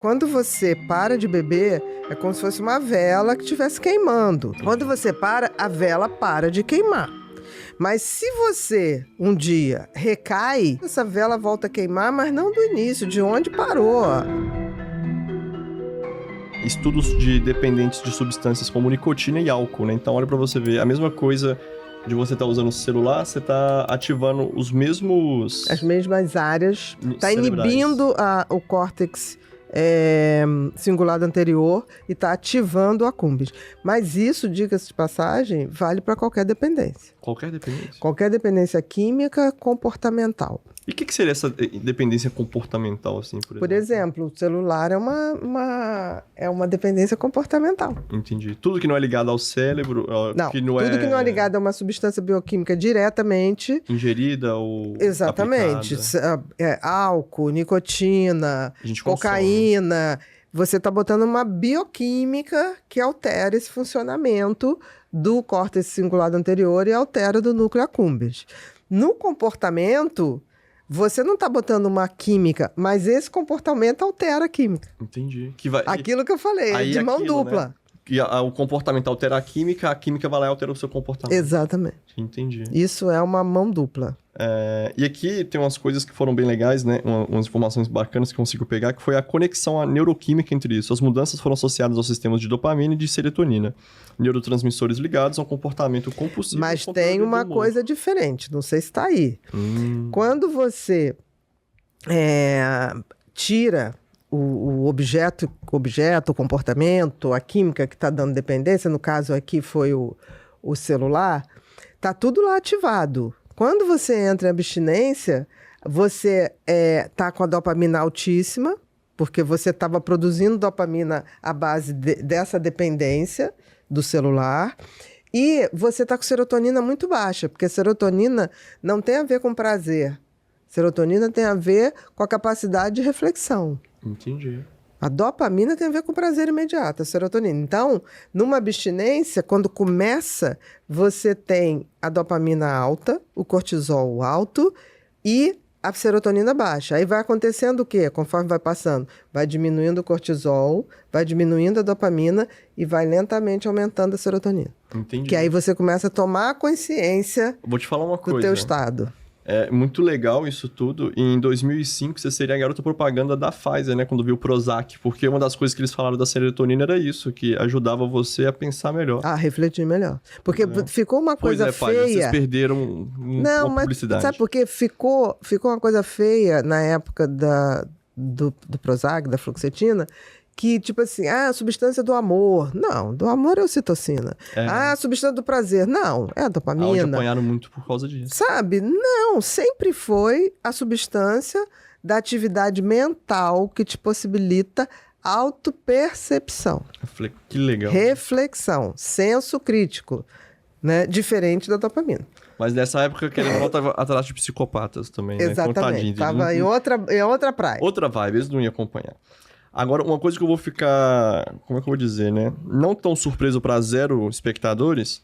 Quando você para de beber, é como se fosse uma vela que estivesse queimando. Quando você para, a vela para de queimar. Mas se você um dia recai, essa vela volta a queimar, mas não do início, de onde parou. Estudos de dependentes de substâncias como nicotina e álcool, né? Então olha pra você ver, a mesma coisa de você estar usando o celular, você tá ativando os mesmos... As mesmas áreas. Está cerebrais. inibindo o córtex cingulado anterior e está ativando o accumbens. Mas isso, diga-se de passagem, vale para qualquer dependência. Qualquer dependência? Qualquer dependência química, comportamental. E o que seria essa dependência comportamental, assim, por exemplo? Por exemplo, o celular é uma dependência comportamental. Entendi. Tudo que não é ligado ao cérebro... Não, que tudo que não é ligado a uma substância bioquímica diretamente... Ingerida ou Exatamente. Álcool, nicotina, cocaína. Você está botando uma bioquímica que altera esse funcionamento do córtex cingulado anterior e altera do núcleo accumbens. No comportamento... Você não está botando uma química, mas esse comportamento altera a química. Entendi. Aquilo que eu falei, é de mão dupla. Né? E o comportamento altera a química vai lá e altera o seu comportamento. Exatamente. Entendi. Isso é uma mão dupla. E aqui tem umas coisas que foram bem legais, né? Umas informações bacanas que consigo pegar, que foi a conexão neuroquímica entre isso. As mudanças foram associadas aos sistemas de dopamina e de serotonina, neurotransmissores ligados ao comportamento compulsivo. Mas tem uma coisa diferente, não sei se está aí. Quando você tira o objeto, o comportamento, a química que está dando dependência, no caso aqui foi o celular, está tudo lá ativado. Quando você entra em abstinência, você está com a dopamina altíssima, porque você estava produzindo dopamina à base dessa dependência do celular, e você está com serotonina muito baixa, porque serotonina não tem a ver com prazer. Serotonina tem a ver com a capacidade de reflexão. Entendi. A dopamina tem a ver com prazer imediato, a serotonina. Então, numa abstinência, quando começa, você tem a dopamina alta, o cortisol alto e a serotonina baixa. Aí vai acontecendo o quê? Conforme vai passando, vai diminuindo o cortisol, vai diminuindo a dopamina e vai lentamente aumentando a serotonina. Entendi. Que aí você começa a tomar consciência Vou te falar uma coisa, do teu estado. É muito legal isso tudo. E em 2005, você seria a garota propaganda da Pfizer, né? Quando viu o Prozac. Porque uma das coisas que eles falaram da serotonina era isso, que ajudava você a pensar melhor. A refletir melhor. Porque ficou uma coisa feia. Vocês perderam uma publicidade. Sabe por quê? Ficou uma coisa feia na época do Prozac, da fluoxetina, que, tipo assim, a substância do amor. Não, do amor é a ocitocina. A substância do prazer. Não, é a dopamina. Onde apanharam muito por causa disso. Sabe? Não, sempre foi a substância da atividade mental que te possibilita autopercepção. Que legal. Reflexão, senso crítico, né? Diferente da dopamina. Mas nessa época, querendo ou não, tava atrás de psicopatas também, né? Exatamente, tava em outra praia. Outra vibe, eles não iam acompanhar. Agora, uma coisa que eu vou ficar, como é que eu vou dizer, né? Não tão surpreso para 0 espectadores,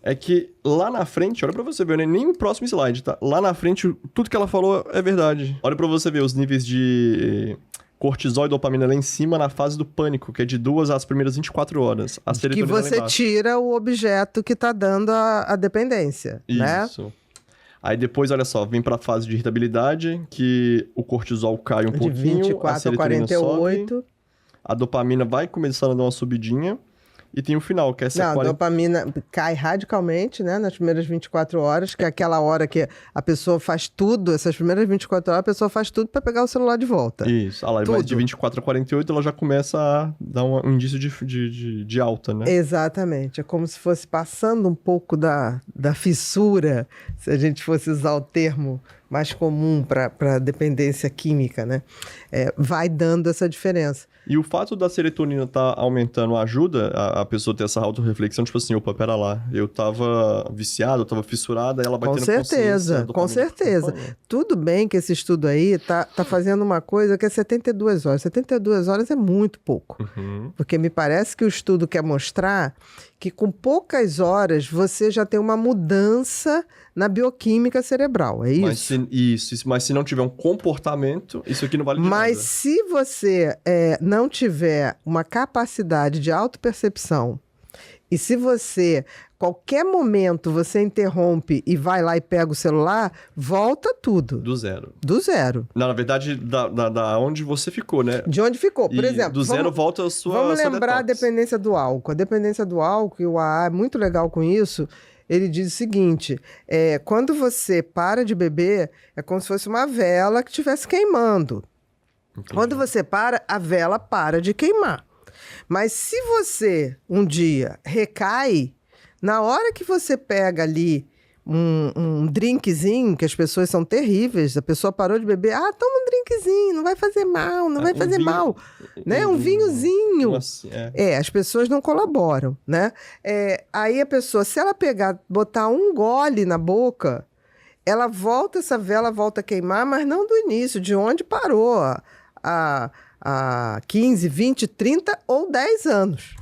é que lá na frente, olha pra você ver, né? Nem o próximo slide, tá? Lá na frente, tudo que ela falou é verdade. Olha pra você ver os níveis de cortisol e dopamina lá em cima na fase do pânico, que é de 2 às primeiras 24 horas. A que você tira o objeto que tá dando a dependência, né? Isso. Aí depois, olha só, vem pra fase de irritabilidade, que o cortisol cai um pouquinho, 24 a serotonina a 48. sobe, a dopamina vai começando a dar uma subidinha, e tem o final, que é essa... A dopamina cai radicalmente, né, nas primeiras 24 horas, que é aquela hora que a pessoa faz tudo, essas primeiras 24 horas, a pessoa faz tudo para pegar o celular de volta. Isso, mas de 24 a 48 ela já começa a dar um indício de alta, né? Exatamente, é como se fosse passando um pouco da fissura, se a gente fosse usar o termo mais comum para dependência química, né? Vai dando essa diferença. E o fato da serotonina estar aumentando ajuda a pessoa ter essa autorreflexão, tipo assim, opa, pera lá, eu tava viciado, eu tava fissurada, ela vai tendo consciência. Com certeza. Tudo bem que esse estudo aí tá fazendo uma coisa que é 72 horas. 72 horas é muito pouco. Porque me parece que o estudo quer mostrar que com poucas horas você já tem uma mudança na bioquímica cerebral, é isso? Mas Mas se não tiver um comportamento, isso aqui não vale de Mas nada. se você não tiver uma capacidade de autopercepção, e se você, qualquer momento, você interrompe e vai lá e pega o celular, volta tudo. Do zero. Do zero. Não, na verdade, da onde você ficou, né? De onde ficou, por E exemplo. do zero volta a sua Vamos sua lembrar a detox. dependência do álcool. A dependência do álcool, e o AA é muito legal com isso, ele diz o seguinte, quando você para de beber, é como se fosse uma vela que estivesse queimando. Entendi. Quando você para, a vela para de queimar. Mas se você, um dia, recai, na hora que você pega ali um drinkzinho, que as pessoas são terríveis, a pessoa parou de beber, toma um drinkzinho, não vai fazer mal, não vai fazer mal. Né? Um vinhozinho. Nossa, As pessoas não colaboram, né? Aí a pessoa, se ela pegar, botar um gole na boca, ela volta, essa vela volta a queimar, mas não do início, de onde parou há 15, 20, 30 ou 10 anos.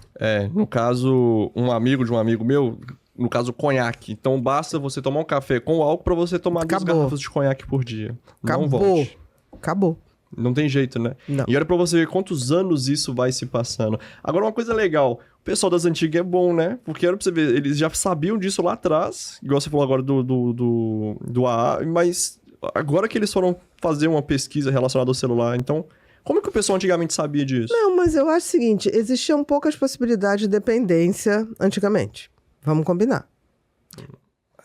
No caso, um amigo de um amigo meu, no caso, conhaque. Então, basta você tomar um café com álcool para você tomar 2 garrafas de conhaque por dia. Não volte. Acabou. Não tem jeito, né? Não. E olha pra você ver quantos anos isso vai se passando. Agora, uma coisa legal. O pessoal das antigas é bom, né? Porque olha pra você ver, eles já sabiam disso lá atrás. Igual você falou agora do AA. Mas agora que eles foram fazer uma pesquisa relacionada ao celular, então... Como é que o pessoal antigamente sabia disso? Não, mas eu acho o seguinte, existiam poucas possibilidades de dependência antigamente. Vamos combinar.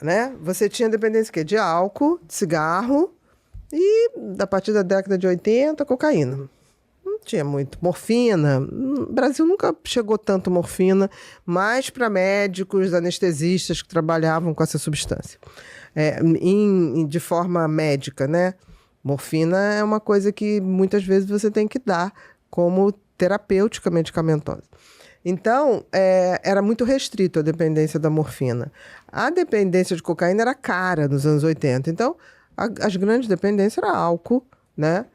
Né? Você tinha dependência o quê? De álcool, de cigarro e, a partir da década de 80, cocaína. Não tinha muito. Morfina. O Brasil nunca chegou tanto morfina, mas para médicos, anestesistas que trabalhavam com essa substância. De forma médica, né? Morfina é uma coisa que muitas vezes você tem que dar como terapêutica medicamentosa. Então, era muito restrito a dependência da morfina. A dependência de cocaína era cara nos anos 80. Então, as grandes dependências eram álcool, né?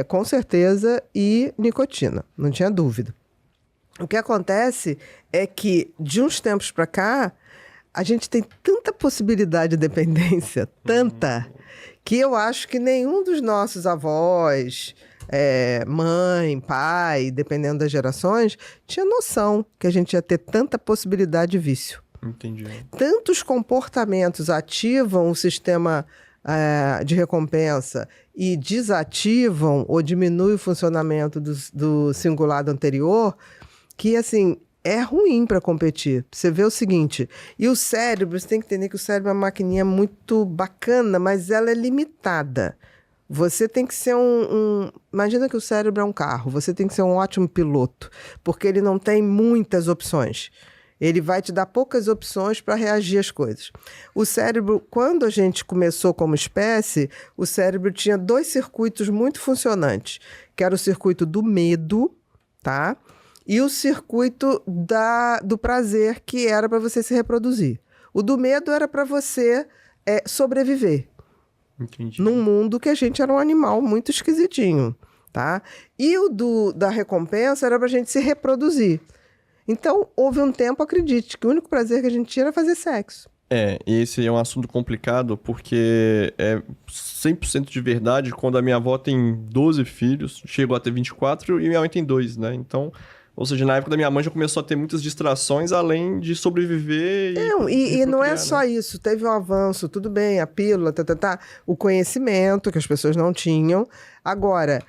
Com certeza, e nicotina, não tinha dúvida. O que acontece é que, de uns tempos para cá, a gente tem tanta possibilidade de dependência, que eu acho que nenhum dos nossos avós, mãe, pai, dependendo das gerações, tinha noção que a gente ia ter tanta possibilidade de vício. Entendi. Tantos comportamentos ativam o sistema de recompensa e desativam ou diminuem o funcionamento do cingulado anterior, que, assim, é ruim para competir. Você vê o seguinte, e o cérebro, você tem que entender que o cérebro é uma maquininha muito bacana, mas ela é limitada. Você tem que ser imagina que o cérebro é um carro, você tem que ser um ótimo piloto, porque ele não tem muitas opções. Ele vai te dar poucas opções para reagir às coisas. O cérebro, quando a gente começou como espécie, o cérebro tinha 2 circuitos muito funcionantes, que era o circuito do medo, tá? E o circuito do prazer, que era para você se reproduzir. O do medo era para você sobreviver. Entendi. Num mundo que a gente era um animal muito esquisitinho, tá? E o da recompensa era para a gente se reproduzir. Então, houve um tempo, acredite, que o único prazer que a gente tinha era fazer sexo. Esse é um assunto complicado, porque é 100% de verdade quando a minha avó tem 12 filhos, chegou a ter 24 e minha mãe tem 2, né? Então... Ou seja, na época da minha mãe já começou a ter muitas distrações, além de sobreviver e não é procriar, só isso. Teve um avanço, tudo bem, a pílula, o conhecimento que as pessoas não tinham. Agora,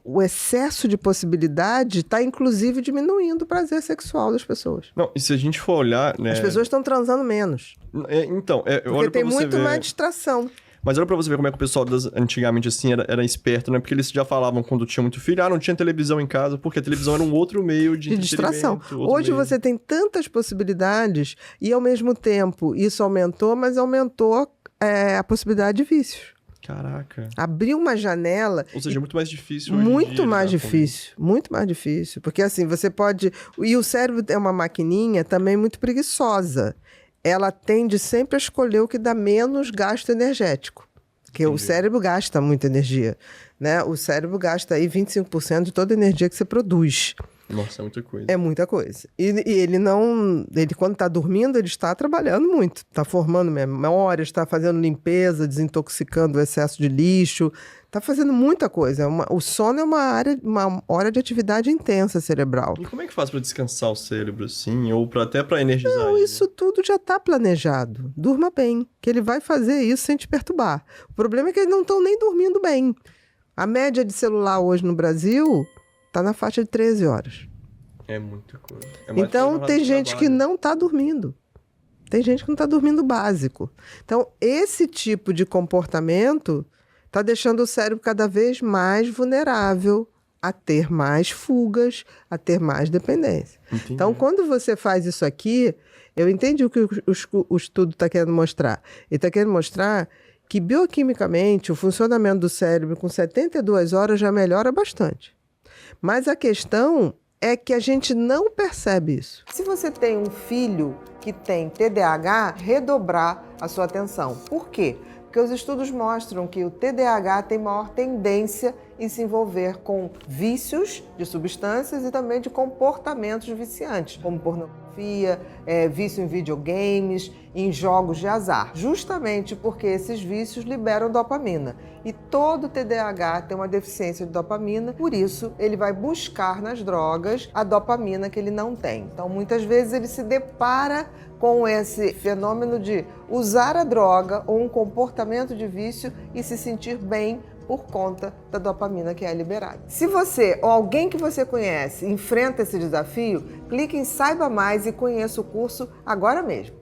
o excesso de possibilidade está, inclusive, diminuindo o prazer sexual das pessoas. Não, e se a gente for olhar... Né... As pessoas estão transando menos. Porque tem muito mais distração. Mas olha pra você ver como é que o pessoal antigamente, assim, era esperto, né? Porque eles já falavam quando tinha muito filho, não tinha televisão em casa, porque a televisão era um outro meio de distração. Hoje você tem tantas possibilidades e, ao mesmo tempo, isso aumentou, mas aumentou a possibilidade de vícios. Caraca. Abriu uma janela... Ou seja, muito mais difícil Muito mais difícil. Porque, assim, você pode... E o cérebro é uma maquininha também muito preguiçosa. Ela tende sempre a escolher o que dá menos gasto energético. Porque o cérebro gasta muita energia, né? O cérebro gasta aí 25% de toda a energia que você produz. Nossa, é muita coisa. É muita coisa. E ele não... Ele, quando está dormindo, ele está trabalhando muito. Está formando memórias, está fazendo limpeza, desintoxicando o excesso de lixo. Está fazendo muita coisa. O sono é uma hora de atividade intensa cerebral. E como é que faz para descansar o cérebro, assim? Ou até para energizar Não, ele? isso tudo já está planejado. Durma bem, que ele vai fazer isso sem te perturbar. O problema é que eles não estão nem dormindo bem. A média de celular hoje no Brasil está na faixa de 13 horas. É muita coisa. É mais Então, jornada tem de gente que trabalho. não está dormindo. Tem gente que não está dormindo básico. Então, esse tipo de comportamento está deixando o cérebro cada vez mais vulnerável a ter mais fugas, a ter mais dependência. Entendi. Então, quando você faz isso aqui, eu entendi o que o estudo está querendo mostrar. Ele está querendo mostrar que, bioquimicamente, o funcionamento do cérebro com 72 horas já melhora bastante. Mas a questão é que a gente não percebe isso. Se você tem um filho que tem TDAH, redobrar a sua atenção. Por quê? Porque os estudos mostram que o TDAH tem maior tendência em se envolver com vícios de substâncias e também de comportamentos viciantes, como pornografia, vício em videogames, em jogos de azar, justamente porque esses vícios liberam dopamina. E todo TDAH tem uma deficiência de dopamina, por isso ele vai buscar nas drogas a dopamina que ele não tem. Então, muitas vezes ele se depara com esse fenômeno de usar a droga ou um comportamento de vício e se sentir bem por conta da dopamina que é liberada. Se você ou alguém que você conhece enfrenta esse desafio, clique em Saiba Mais e conheça o curso agora mesmo.